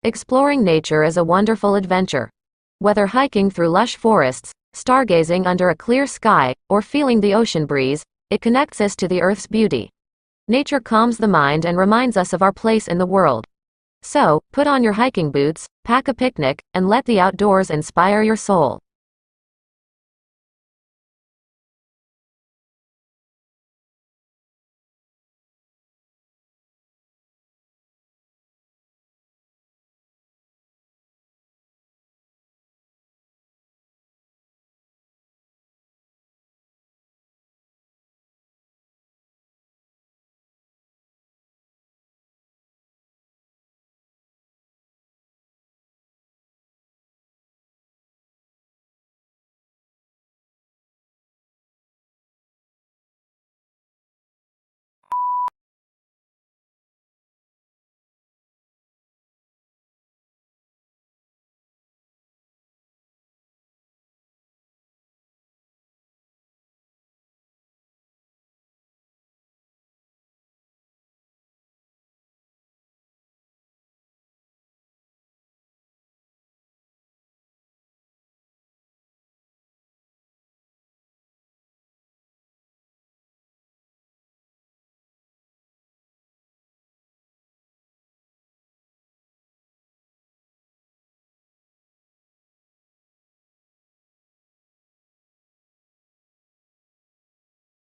Exploring nature is a wonderful adventure. Whether hiking through lush forests, stargazing under a clear sky, or feeling the ocean breeze, it connects us to the Earth's beauty. Nature calms the mind and reminds us of our place in the world. So, put on your hiking boots, pack a picnic, and let the outdoors inspire your soul.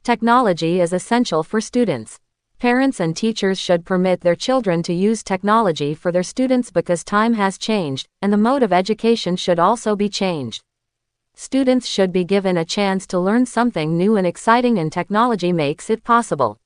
Technology is essential for students. Parents and teachers should permit their children to use technology for their students because time has changed, and the mode of education should also be changed. Students should be given a chance to learn something new and exciting, and technology makes it possible.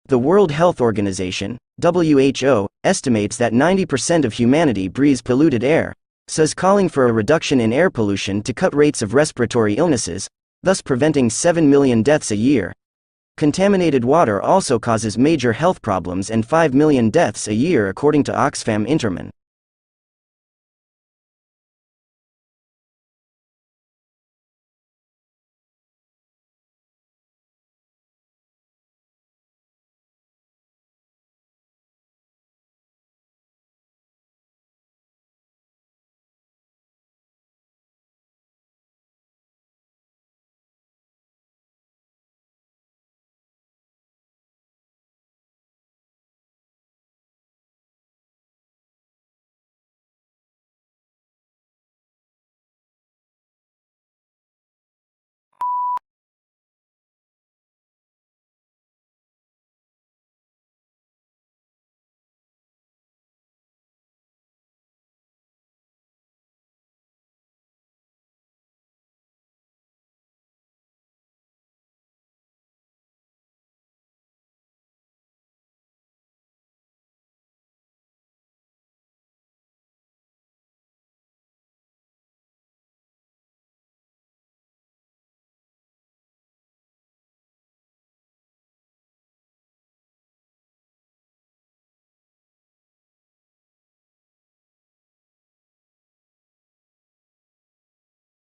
The World Health Organization, WHO, estimates that 90% of humanity breathes polluted air, says calling for a reduction in air pollution to cut rates of respiratory illnesses, thus preventing 7 million deaths a year. Contaminated water also causes major health problems and 5 million deaths a year according to Oxfam Interman.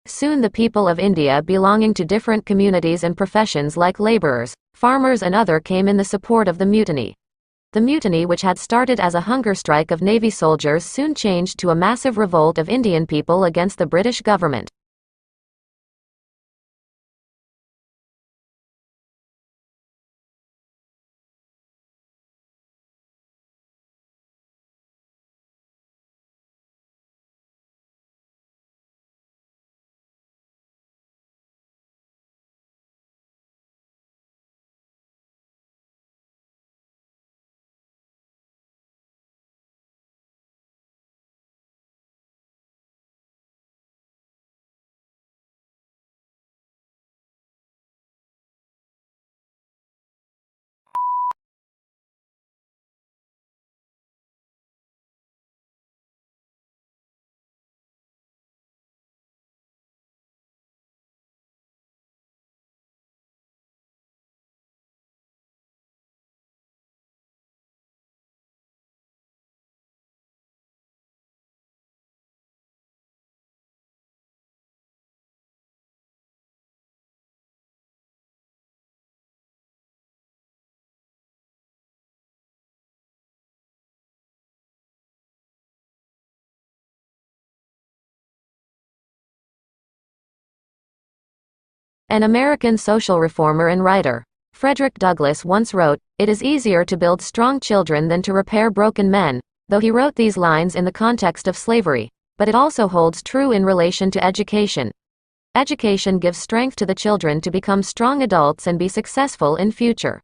Soon the people of India belonging to different communities and professions like laborers, farmers and other came in the support of the mutiny. The mutiny, which had started as a hunger strike of Navy soldiers, soon changed to a massive revolt of Indian people against the British government. An American social reformer and writer, Frederick Douglass, once wrote, "It is easier to build strong children than to repair broken men," though he wrote these lines in the context of slavery. But it also holds true in relation to education. Education gives strength to the children to become strong adults and be successful in future.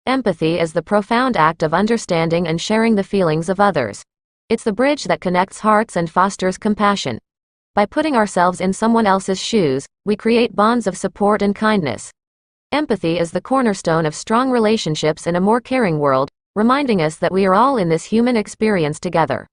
Empathy is the profound act of understanding and sharing the feelings of others. It's the bridge that connects hearts and fosters compassion. By putting ourselves in someone else's shoes, we create bonds of support and kindness. Empathy is the cornerstone of strong relationships in a more caring world, reminding us that we are all in this human experience together.